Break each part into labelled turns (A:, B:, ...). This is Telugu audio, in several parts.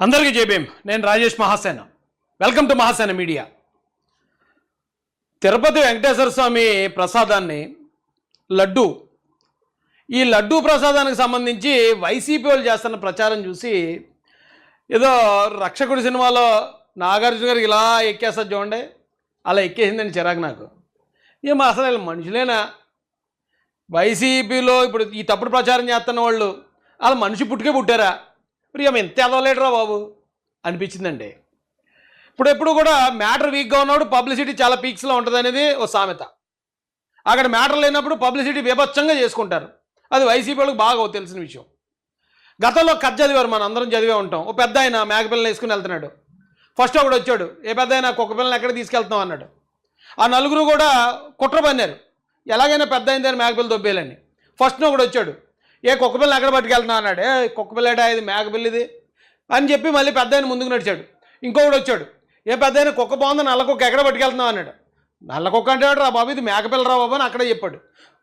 A: అందరికీ జై భీమ్. నేను Rajesh Mahasena. Welcome to Mahasena media. Tirupati Venkateswara Swamy ప్రసాదాన్ని లడ్డు, ఈ లడ్డు ప్రసాదానికి సంబంధించి వైసీపీ వాళ్ళు చేస్తున్న ప్రచారం చూసి ఏదో రక్షకుడి సినిమాలో నాగార్జున గారికి ఇలా ఎక్కేస్తుంది చూడండి, అలా ఎక్కేసిందని చిరాకు నాకు. ఏమో అసలు వీళ్ళు మనుషులేనా? వైసీపీలో ఇప్పుడు ఈ తప్పుడు ప్రచారం చేస్తున్న వాళ్ళు అలా మనిషి పుట్టుకే పుట్టారా? మరి ఏమో ఎంత ఎదవలేడరా బాబు అనిపించిందండి. ఇప్పుడు ఎప్పుడు కూడా మ్యాటర్ వీక్గా ఉన్నప్పుడు పబ్లిసిటీ చాలా పీక్స్లో ఉంటుంది అనేది ఓ సామెత. అక్కడ మ్యాటర్ లేనప్పుడు పబ్లిసిటీ బీభత్సంగా చేసుకుంటారు. అది వైసీపీ వాళ్ళకి బాగా తెలిసిన విషయం. గతంలో కథ చదివారు, మనం అందరం చదివే ఉంటాం. ఓ పెద్ద ఆయన మేకపిల్లని వేసుకుని వెళ్తున్నాడు. ఫస్ట్ ఒకడు వచ్చాడు, ఏ పెద్ద అయినా కుక్క పిల్లని ఎక్కడ తీసుకెళ్తున్నాం అన్నాడు. ఆ నలుగురు కూడా కుట్ర పన్నారు, ఎలాగైనా పెద్ద అయిన దాన్ని మేకపిల్ల దొబ్బేయాలని. ఫస్ట్ ఒకడు వచ్చాడు, ఏ కుక్క పిల్లని ఎక్కడ పట్టుకెళ్తున్నావు అన్నాడు. కుక్క పిల్లట ఇది మేకపిల్లిది అని చెప్పి మళ్ళీ పెద్ద ఆయన ముందుకు నడిచాడు. ఇంకొకడు వచ్చాడు, ఏ పెద్ద అయినా కుక్క బాగుంది, నల్ల కుక్క ఎక్కడ పట్టుకెళ్తున్నావు అన్నాడు. నల్ల కుక్క అంటే రా బాబు ఇది మేకపిల్ల రా బాబు అని అక్కడే చెప్పాడు.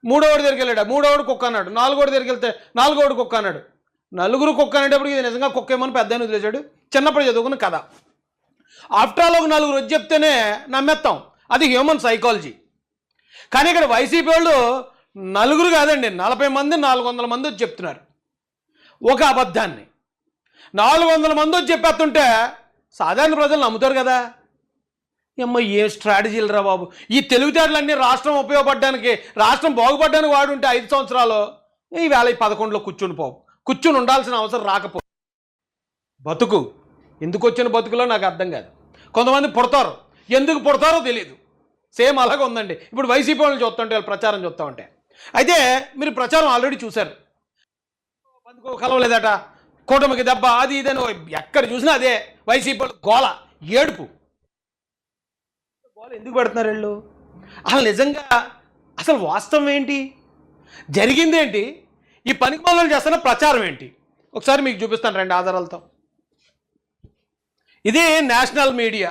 A: మూడోవాడు దగ్గరికి వెళ్ళాడు, మూడోవాడు కుక్క అన్నాడు. నాలుగోడు దగ్గరికి వెళ్తే నాలుగోడు కుక్క అన్నాడు. నలుగురు కుక్క అనేటప్పుడు ఇది నిజంగా కుక్క ఏమని పెద్ద ఆయన వదిలేశాడు. చిన్నప్పుడు చదువుకున్న కథ. ఆఫ్టర్ ఆల్ ఒక నలుగురు వచ్చి చెప్తేనే నమ్మేస్తాం, అది హ్యూమన్ సైకాలజీ. కానీ ఇక్కడ వైసీపీ వాళ్ళు నలుగురు కాదండి, 40 మంది 400 మంది వచ్చి చెప్తున్నారు ఒక అబద్ధాన్ని. 400 మంది వచ్చి చెప్పేస్తుంటే సాధారణ ప్రజలు నమ్ముతారు కదా. ఏమ్మో ఏ స్ట్రాటజీలు రా బాబు. ఈ తెలివితేటలన్నీ రాష్ట్రం ఉపయోగపడడానికి, రాష్ట్రం బాగుపడడానికి వాడుంటే 5 సంవత్సరాలు ఈవేళ 11లో కూర్చుని ఉండాల్సిన అవసరం రాకపో. బతుకు ఎందుకు వచ్చిన బతుకులో నాకు అర్థం కాదు. కొంతమంది పుడతారు, ఎందుకు పుడతారో తెలియదు. సేమ్ అలాగే ఉందండి ఇప్పుడు వైసీపీ వాళ్ళు చూస్తుంటే, వాళ్ళు ప్రచారం చూస్తూ ఉంటే. అయితే మీరు ప్రచారం ఆల్రెడీ చూశారు. బంధుకో కలవలేదట, కూటమికి దెబ్బ, అది ఇదని ఎక్కడ చూసినా అదే వైసీపీ వాళ్ళు గోల, ఏడుపు. గోల ఎందుకు పెడుతున్నారు వీళ్ళు? అసలు నిజంగా అసలు వాస్తవం ఏంటి, జరిగిందేంటి, ఈ పనికి మొదలు చేస్తున్న ప్రచారం ఏంటి ఒకసారి మీకు చూపిస్తాను 2 ఆధారాలతో. ఇది నేషనల్ మీడియా,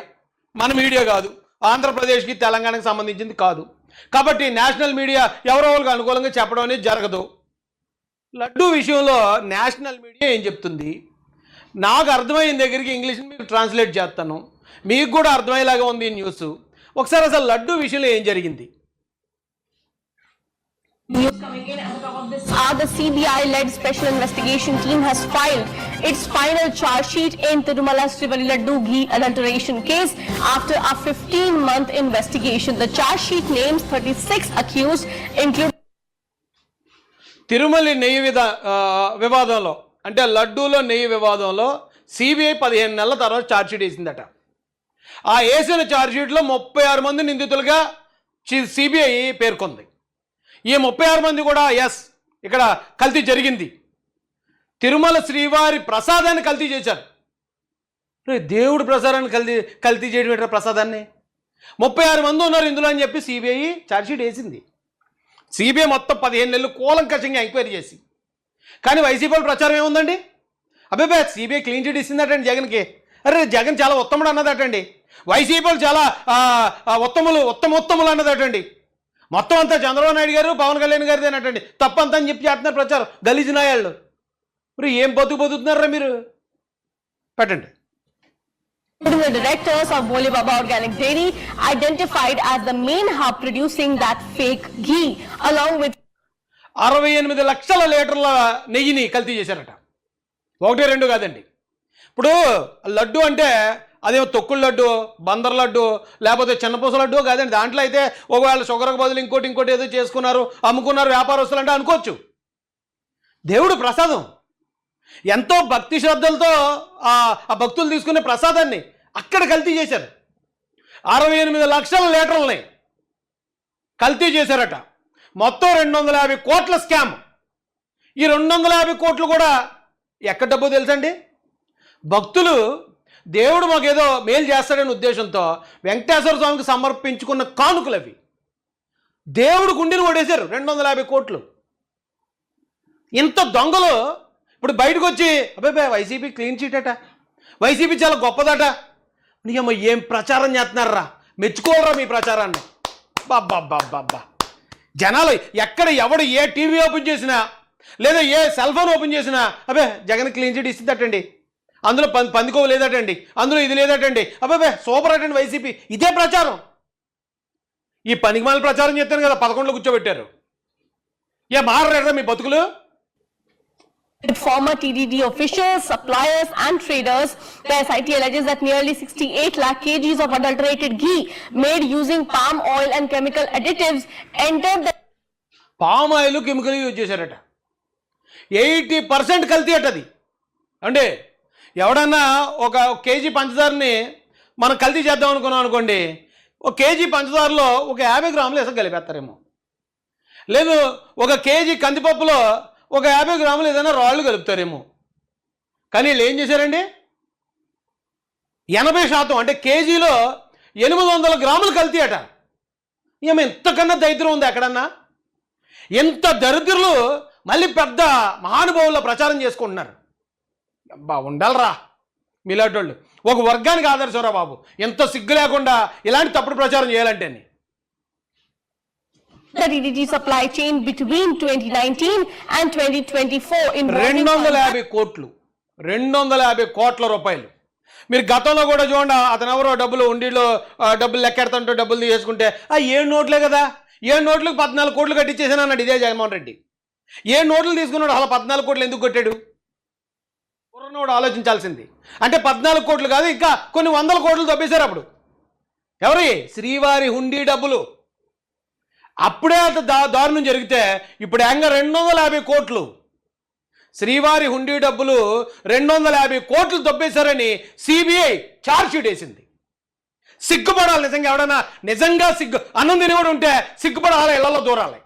A: మన మీడియా కాదు, ఆంధ్రప్రదేశ్కి తెలంగాణకి సంబంధించింది కాదు. కాబట్టి నేషనల్ మీడియా ఎవరెవరికి అనుకూలంగా చెప్పడం అనేది జరగదు. లడ్డూ విషయంలో నేషనల్ మీడియా ఏం చెప్తుంది, నాకు అర్థమైన దగ్గరికి ఇంగ్లీష్ మీకు ట్రాన్స్లేట్ చేస్తాను, మీకు కూడా అర్థమయ్యేలాగా ఉంది ఈ న్యూస్. ఒకసారి అసలు లడ్డూ విషయంలో ఏం జరిగింది.
B: News coming in on top of this. The CBI-led special investigation team has filed its final charge sheet in Tirumala Srivali Laddu ghee adulteration case after a 15-month investigation. The charge sheet names 36 accused, including
A: Tirumala నెయ్యి వివాదంలో, అంటే లడ్డూలో నెయ్యి వివాదంలో సిబిఐ 15 నెలల తర్వాత ఛార్జ్షీట్ వేసిందట. ఆ వేసిన ఛార్జ్షీట్లో 36 మంది నిందితులుగా సిబిఐ పేర్కొంది. ఈ 36 మంది కూడా ఎస్ ఇక్కడ కల్తీ జరిగింది, తిరుమల శ్రీవారి ప్రసాదాన్ని కల్తీ చేశారు. దేవుడి ప్రసాదాన్ని కల్తీ చేయడం ఏంటో, ప్రసాదాన్ని 36 మంది ఉన్నారు ఇందులో అని చెప్పి సిబిఐ ఛార్జ్షీట్ వేసింది. సిబిఐ మొత్తం 15 నెలలు కూలంకషంగా ఎంక్వైరీ చేసి. కానీ వైసీపీ ప్రచారం ఏముందండి, అబ్బాయి సిబిఐ క్లీన్ చిట్ ఇస్తుందటండి జగన్కి. అరే జగన్ చాలా ఉత్తముడు అన్నదటండి, వైసీపీ చాలా ఉత్తములు అన్నదటండి. మొత్తం అంతా చంద్రబాబు నాయుడు గారు పవన్ కళ్యాణ్ గారిది అన్నట్టండి, తప్పంతా అని చెప్పి చేస్తున్నారు ప్రచారం గలీజ్ నాయాళ్ళు. మరి ఏం బతుకుతున్నారా మీరు, పెట్టండి.
B: the directors of Bole Baba Organic Dairy identified as the main hub producing that fake ghee, along with
A: 68 లక్షల లీటర్ల నెయ్యిని కల్తీ చేశారట. 1-2 కాదండి. ఇప్పుడు లడ్డు అంటే అదేమో తొక్కుడు లడ్డు, బందర్ లడ్డు, లేకపోతే చిన్నపూస లడ్డు కాదండి. దాంట్లో అయితే ఒకవేళ షుగర్కి బదులు ఇంకోటి ఏదో చేసుకున్నారు, అమ్ముకున్నారు వ్యాపారస్తులు అంటే అనుకోవచ్చు. దేవుడు ప్రసాదం, ఎంతో భక్తి శ్రద్ధలతో ఆ భక్తులు తీసుకునే ప్రసాదాన్ని అక్కడ కల్తీ చేశారు. 68 లక్షల లీటర్లని కల్తీ చేశారట. మొత్తం 250 కోట్ల స్కామ్. ఈ 250 కోట్లు కూడా ఎక్కడ డబ్బు తెలుసండి, భక్తులు దేవుడు మాకేదో మేలు చేస్తాడనే ఉద్దేశంతో వెంకటేశ్వర స్వామికి సమర్పించుకున్న కానుకలు అవి. దేవుడు గుండెని కొడేశారు 250 కోట్లు. ఇంత దొంగలు ఇప్పుడు బయటకు వచ్చి అబ్బాయి వైసీపీ క్లీన్ చీట్ అట, వైసీపీ చాలా గొప్పదట, నీయమ్మ ఏం ప్రచారం చేస్తున్నారా, మెచ్చుకోవాలరా మీ ప్రచారాన్ని. బాబ్బా జనాలు ఎక్కడ ఎవడు ఏ టీవీ ఓపెన్ చేసినా లేదా ఏ సెల్ ఫోన్ ఓపెన్ చేసినా అబ్బే జగన్ క్లీన్ చీట్ ఇస్తుందటండి అందులో పందికోవ లేదటండి, అందులో ఇది లేదటండి, అబ్బాబే సూపర్ అటండి వైసీపీ. ఇదే ప్రచారం. ఈ పనికిమాల ప్రచారం చేస్తాను కదా 11లో కూర్చోబెట్టారు. మారలేదా మీ బతుకులు?
B: With former TDD officials, suppliers and traders, the SIT alleges that nearly 68 lakh kgs of adulterated ghee made using palm oil and chemical additives entered the...
A: palm oil chemical use చేశారట. 80% కల్తీ అట అది. అంటే ఎవడన్నా ఒక కేజీ పంచదారని మనం కల్తీ చేద్దాం అనుకున్నాం అనుకోండి, ఒక కేజీ పంచదారలో ఒక 50 గ్రాములు ఇసుక కలిపేస్తారేమో, లేదు ఒక కేజీ కందిపప్పులో ఒక 50 గ్రాములు ఏదైనా రాళ్ళు కలుపుతారేమో. కానీ వీళ్ళు ఏం చేశారండి, 80% అంటే కేజీలో 800 గ్రాములు కల్తీ అట. ఇంతకన్నా దరిద్రం ఉంది ఎక్కడన్నా? ఎంత దరిద్రులు మళ్ళీ పెద్ద మహానుభావుల ప్రచారం చేసుకుంటున్నారు. అబ్బా ఉండాలరా మీలాంటి వాళ్ళు. ఒక వర్గానికి ఆదర్శంరా బాబు, ఎంత సిగ్గు లేకుండా ఇలాంటి తప్పుడు ప్రచారం చేయాలంటే.
B: The TDD supply chain between 2019 and 2024 involving
A: 250 కోట్లు, 250 కోట్ల రూపాయలు. మీరు గతంలో కూడా చూడండి, అతను ఎవరో డబ్బులు ఉండిలో డబ్బులు లెక్కెడతాంటో డబ్బులు తీసుకుంటే 7 నోట్లే కదా, 7 నోట్లకు 14 కోట్లు కట్టించేసాను అన్నాడు ఇదే జగన్మోహన్ రెడ్డి. 7 నోట్లు తీసుకున్నాడు, అలా 14 కోట్లు ఎందుకు కొట్టాడు? కుర్రనోడు ఆలోచించాల్సింది. అంటే 14 కోట్లు కాదు, ఇంకా కొన్ని 100 కోట్లు దొబ్బేశారు అప్పుడు. ఎవరి? శ్రీవారి హుండీ డబ్బులు. అప్పుడే అంత దారుణం జరిగితే ఇప్పుడు ఏకంగా 250 కోట్లు శ్రీవారి హుండీ డబ్బులు 250 కోట్లు దొబ్బేశారని సిబిఐ ఛార్జ్షీట్ వేసింది. సిగ్గుపడాలి నిజంగా. ఎవడన్నా నిజంగా అన్నం తినేవాడు ఉంటే సిగ్గుపడాలి, ఇళ్లలో దూరాలి.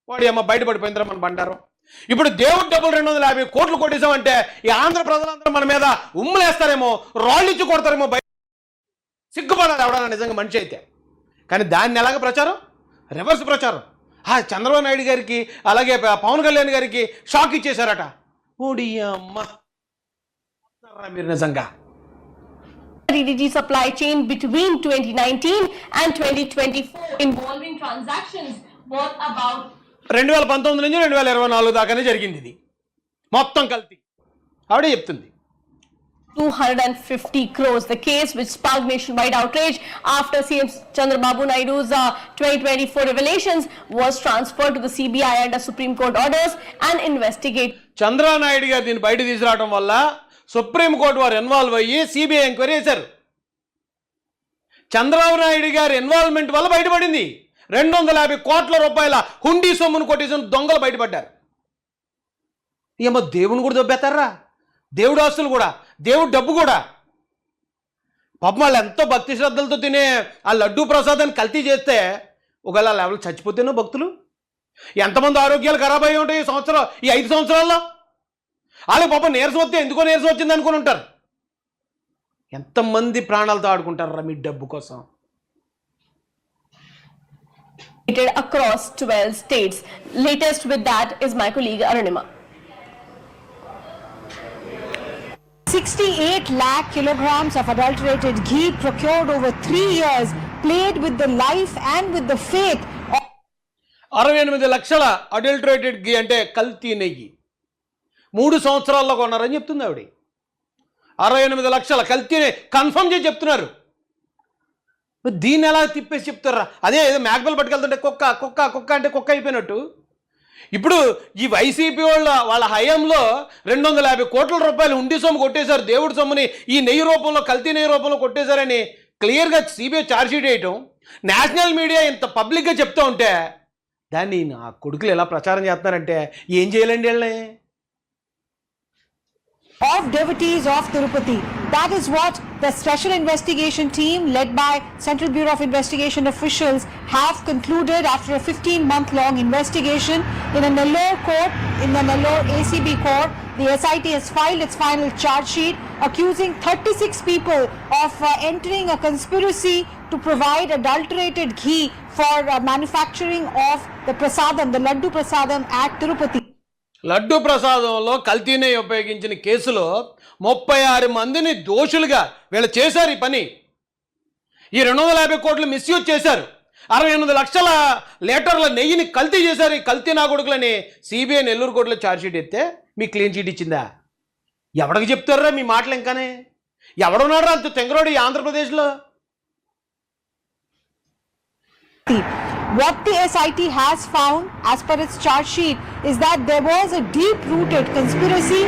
A: వాడి అమ్మ బయటపడిపోయిందిరా మన బండారం. ఇప్పుడు దేవుడి డబ్బులు 250 కోట్లు కొట్టేసామంటే ఈ ఆంధ్ర ప్రజలందరూ మన మీద ఉమ్ములేస్తారేమో, రాళ్ళు ఇచ్చి కొడతారేమో. సిగ్గుపడాలి ఎవడన్నా నిజంగా మనిషి అయితే. కానీ దాన్ని ఎలాగ ప్రచారం? రివర్స్ ప్రచారం. చంద్రబాబు నాయుడు గారికి అలాగే పవన్ కళ్యాణ్ గారికి షాక్ ఇచ్చేశారట. ఓడి అమ్మ మీరు నిజంగా.
B: TDD supply chain between 2019 and 2024 involving transactions worth about
A: 2019 నుంచి 2024 దాకానే జరిగింది ఇది మొత్తం కల్తీ. ఆవిడే చెప్తుంది.
B: 250 crores. The case which sparked nationwide outrage after CM Chandrababu Naidu's 2024 revelations was transferred to the CBI under Supreme Court orders and investigate.
A: Chandrababu Naidu గారు దీన్ని బయట తీసుకురావడం వల్ల సుప్రీం కోర్టు వారు ఇన్వాల్వ్ అయ్యి సిబిఐ ఎంక్వైరీ చేశారు. చంద్రబాబు నాయుడు గారి ఇన్వాల్వ్మెంట్ వల్ల బయటపడింది. 250 కోట్ల రూపాయల హుండీ సొమ్మును కొట్టేసిన దొంగలు బయటపడ్డారు. ఏమో దేవుని కూడా దొబ్బేస్తారా, దేవుడు ఆస్తులు కూడా, దేవుడు డబ్బు కూడా. పాపం వాళ్ళు ఎంతో భక్తి శ్రద్ధలతో తినే ఆ లడ్డూ ప్రసాదాన్ని కల్తీ చేస్తే ఒకవేళ లెవెల్ చచ్చిపోతేనో భక్తులు ఎంతమంది ఆరోగ్యాలు ఖరాబ్ అయ్యి ఉంటాయి ఈ 5 సంవత్సరాల్లో. వాళ్ళకి పాపం నీరసం వస్తే ఎందుకో నీరసం వచ్చింది అనుకుని ఉంటారు. ఎంతమంది ప్రాణాలతో ఆడుకుంటారా మీ డబ్బు కోసం.
B: Across 12 states. Latest with that is my colleague Arunima.
C: 68 lakh kilograms of adulterated ghee procured over 3 years played with the life and with the faith of
A: 68 లక్షల అడల్టరేటెడ్ ఘీ అంటే కల్తీ నెయ్యి 3 సంవత్సరాల్లో కొన్నారని చెప్తుంది ఆవిడ. 68 లక్షల కల్తీనే కన్ఫర్మ్ చేసి చెప్తున్నారు. దీన్ని ఎలా తిప్పేసి చెప్తారా? అదే ఏదో మ్యాక్బెల్ పట్టుకెళ్తుంటే కుక్క కుక్క కుక్క అంటే కుక్క అయిపోయినట్టు. ఇప్పుడు ఈ వైసీపీ వాళ్ళ హయాంలో 250 కోట్ల రూపాయలు హుండీ సొమ్ము కొట్టేశారు. దేవుడి సొమ్ముని ఈ నెయ్యి రూపంలో, కల్తీ నెయ్యి రూపంలో కొట్టేశారని క్లియర్గా సిబిఐ ఛార్జ్షీట్ వేయటం, నేషనల్ మీడియా ఇంత పబ్లిక్గా చెప్తూ ఉంటే దాన్ని నా కొడుకులు ఎలా ప్రచారం చేస్తున్నారంటే ఏం చేయాలండి వీళ్ళని?
C: of devotees of Tirupati. That is what the special investigation team led by Central Bureau of Investigation officials have concluded after a 15-month-long investigation in a Nellore court, in the Nellore ACB court. The SIT has filed its final charge sheet accusing 36 people of entering a conspiracy to provide adulterated ghee for manufacturing of the prasadam, the Laddu Prasadam at Tirupati.
A: Laddu ప్రసాదంలో కల్తీనే ఉపయోగించిన కేసులో 36 మందిని దోషులుగా వీళ్ళు చేశారు ఈ పని. ఈ 250 కోట్లు మిస్యూజ్ చేశారు. 68 లక్షల లీటర్ల నెయ్యిని కల్తీ చేశారు ఈ కల్తీ నా కొడుకులని సిబిఐ నెల్లూరు కోర్టులో ఛార్జ్షీట్ ఎత్తే మీకు క్లీన్ చీట్ ఇచ్చిందా? ఎవడికి చెప్తారా మీ మాటలు ఇంకానే? ఎవడున్నాడు అంత తెంగరోడు ఈ ఆంధ్రప్రదేశ్లో?
C: What the SIT has found, as per its charge sheet, is that there was a deep-rooted conspiracy.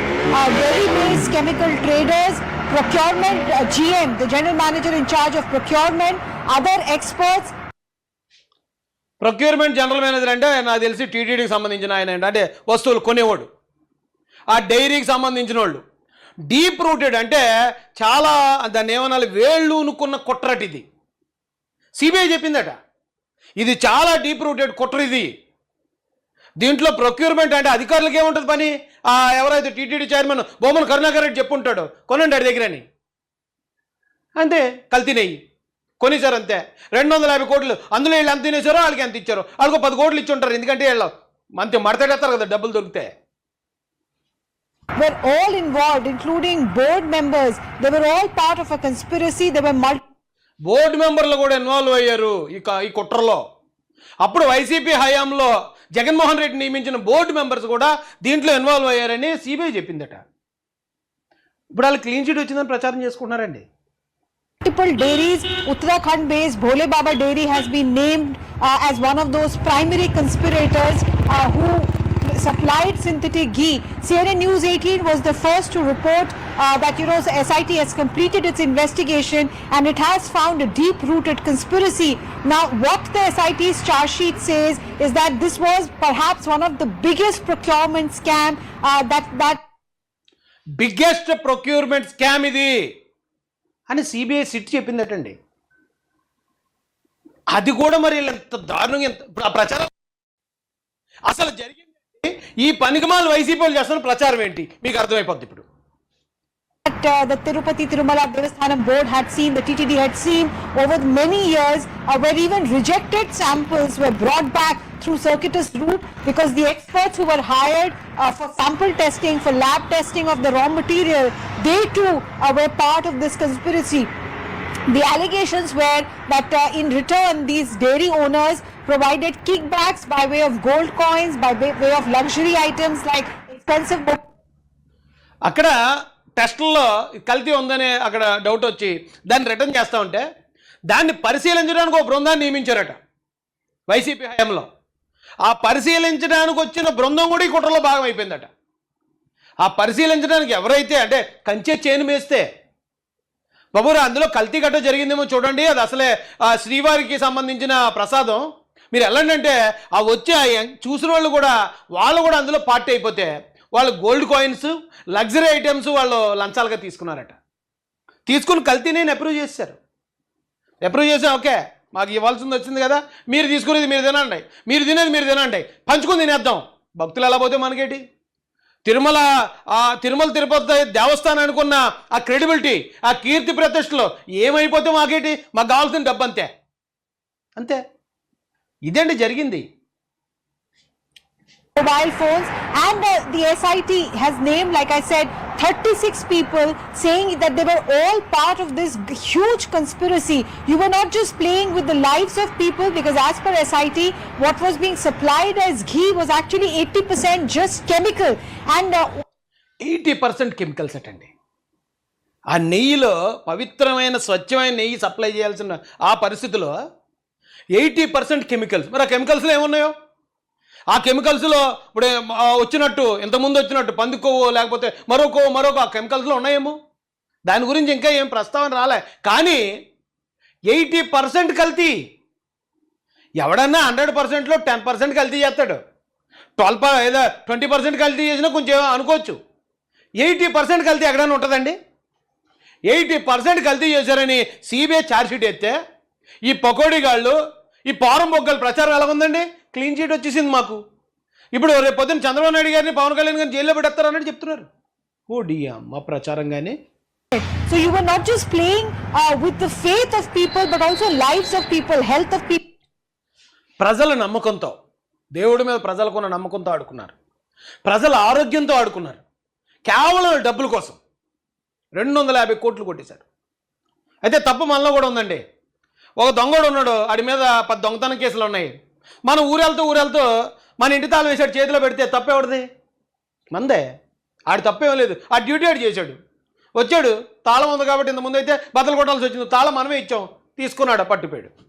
C: Dairy-based chemical traders, procurement GM, the general manager in charge of procurement, other experts.
A: Procurement general manager అంటే నాకు తెలిసి టీటీడీకి సంబంధించిన ఆయన అంటే వస్తువులు కొనేవాడు. ఆ డైరీకి సంబంధించిన వాళ్ళు డీప్ రూటెడ్ అంటే చాలా దాన్ని ఏమనాలి, వేళ్ళు ఉనుకున్న కుట్రట ఇది. సిబిఐ చెప్పిందట ఇది చాలా డీప్ రూటెడ్ కుట్ర ఇది. దీంట్లో ప్రొక్యూర్మెంట్ అంటే అధికారులకు ఏముంటుంది పని? ఎవరైతే టీటీడీ చైర్మన్ బొమ్మను కరుణాకర్ రెడ్డి చెప్పుంటాడు కొనండి అడి దగ్గరని, అంతే. కల్తీ నెయ్యి కొనేసారు అంతే. 250 కోట్లు, అందులో వీళ్ళు ఎంత తినేసారో వాళ్ళకి ఎంత ఇచ్చారో వాళ్ళకు 10 కోట్లు ఇచ్చి ఉంటారు. ఎందుకంటే వీళ్ళు మంచి మడతడేస్తారు కదా డబ్బులు దొరికితే.
C: Were all involved, including board members. They were all part of a conspiracy. They were
A: board మెంబర్లు కూడా ఇన్వాల్వ్ అయ్యారు ఈ కుట్రలో. అప్పుడు వైసీపీ హయాంలో జగన్మోహన్ రెడ్డి నియమించిన బోర్డు మెంబర్స్ కూడా దీంట్లో ఇన్వాల్వ్ అయ్యారని సిబిఐ చెప్పిందట. ఇప్పుడు వాళ్ళు క్లీన్ చిట్ వచ్చిందని ప్రచారం చేసుకుంటున్నారండి.
C: multiple dairies. Uttarakhand-based Bhole Baba Dairy has been named as one of those primary conspirators who supplied synthetic ghee. CNN News 18 was the first to report that SIT has completed its investigation and it has found a deep-rooted conspiracy. Now, what the SIT's charge sheet says is that this was perhaps one of the biggest procurement scam that
A: biggest procurement scam ఇది అని సిబిఐ సిట్ చెప్పిందటండి. అది కూడా మరి ఎంత దారుణంగా ఎంత ప్రచారం అసలు జరిగింది. ఈ పనికిమాల వైసీపీ వాళ్ళు చేస్తున్న ప్రచారం ఏంటి మీకు అర్థమైపోద్ది ఇప్పుడు.
C: The Tirupati Tirumala Devasthanam board had seen, the TTD had seen over many years where even rejected samples were brought back through circuitous route because the experts who were hired for sample testing, for lab testing of the raw material, they too were part of this conspiracy. The allegations were that in return these dairy owners provided kickbacks by way of gold coins, by way of luxury items like expensive
A: అక్కడ టెస్టుల్లో కల్తీ ఉందని అక్కడ డౌట్ వచ్చి దాన్ని రిటర్న్ చేస్తూ ఉంటే దాన్ని పరిశీలించడానికి ఒక బృందాన్ని నియమించారట వైసీపీ హయాంలో. ఆ పరిశీలించడానికి వచ్చిన బృందం కూడా ఈ కుట్రలో భాగం అయిపోయిందట. ఆ పరిశీలించడానికి ఎవరైతే అంటే కంచె చేను మేస్తే బాబురా అందులో కల్తీ గట్ట జరిగిందేమో చూడండి, అది అసలే శ్రీవారికి సంబంధించిన ప్రసాదం, మీరు వెళ్ళండి అంటే ఆ వచ్చి చూసిన వాళ్ళు కూడా అందులో పార్టీ అయిపోతే వాళ్ళు గోల్డ్ కాయిన్స్, లగ్జరీ ఐటమ్స్ వాళ్ళు లంచాలుగా తీసుకున్నారట. తీసుకుని కల్తీని అప్రూవ్ చేశారు. అప్రూవ్ చేసాం, ఓకే మాకు ఇవ్వాల్సింది వచ్చింది కదా, మీరు తీసుకునేది మీరు తినండి, మీరు తినేది మీరు తినండి, పంచుకొని తినేద్దాం. భక్తులు ఎలా పోతే మనకేటి? తిరుమల తిరుపతి దేవస్థానం అనుకున్న ఆ క్రెడిబిలిటీ, ఆ కీర్తి ప్రతిష్టలు ఏమైపోతే మాకేటి? మాకు కావాల్సిన డబ్బు అంతే అంతే. ఇదేంటి జరిగింది.
C: mobile phones, and the SIT has named, like I said, 36 people, saying that they were all part of this huge conspiracy. You were not just playing with the lives of people, because as per SIT, what was being supplied as ghee was actually 80% just chemical, and
A: 80% chemicals అటండి. ఆ నెయ్యిలో పవిత్రమైన స్వచ్ఛమైన నెయ్యి సప్లై చేయాల్సిన ఆ పరిస్థితిలో 80% కెమికల్స్. మరి ఆ కెమికల్స్లో ఏమున్నాయో? ఆ కెమికల్స్లో ఇప్పుడు వచ్చినట్టు ఇంతకుముందు వచ్చినట్టు పందికొవ్వు లేకపోతే మరొక ఆ కెమికల్స్లో ఉన్నాయేమో. దాని గురించి ఇంకా ఏం ప్రస్తావన రాలే. కానీ 80% కల్తీ. ఎవడన్నా 100%లో 10% కల్తీ చేస్తాడు. 20% కల్తీ చేసినా కొంచెం అనుకోవచ్చు. 80% కల్తీ ఎక్కడైనా ఉంటుందండి? 80% కల్తీ చేశారని సిబిఐ ఛార్జ్షీట్ ఎత్తే ఈ పకోడీ గాళ్ళు, ఈ పారం బొగ్గల ప్రచారం ఎలా ఉందండి? క్లీన్ చీట్ వచ్చేసింది మాకు. ఇప్పుడు రేపు పొద్దున్న చంద్రబాబు నాయుడు గారిని, పవన్ కళ్యాణ్ గారిని జైల్లో పెడతారు అన్నట్టు చెప్తున్నారు. ఓ డియమ్మ ప్రచారం కానీ.
C: So you were not just playing with the faith of people, but also lives of people, health of people.
A: ప్రజల నమ్మకంతో, దేవుడి మీద ప్రజలకున్న నమ్మకంతో ఆడుకున్నారు. ప్రజల ఆరోగ్యంతో ఆడుకున్నారు. కేవలం డబ్బుల కోసం 250 కోట్లు కొట్టేశారు. అయితే తప్పు మనలో కూడా ఉందండి. ఒక దొంగడు ఉన్నాడు, వాడి మీద 10 దొంగతనం కేసులు ఉన్నాయి. మనం ఊరెళ్తూ మన ఇంటి తాళం వేసాడు చేతిలో పెడితే తప్పెవడిది? మందే. ఆడు తప్పేం లేదు, ఆ డ్యూటీ ఆడు చేశాడు. వచ్చాడు, తాళం ఉంది కాబట్టి ఇంత ముందు అయితే బద్దలు కొట్టాల్సి వచ్చింది, తాళం మనమే ఇచ్చాం, తీసుకున్నాడు, పట్టుపోయాడు.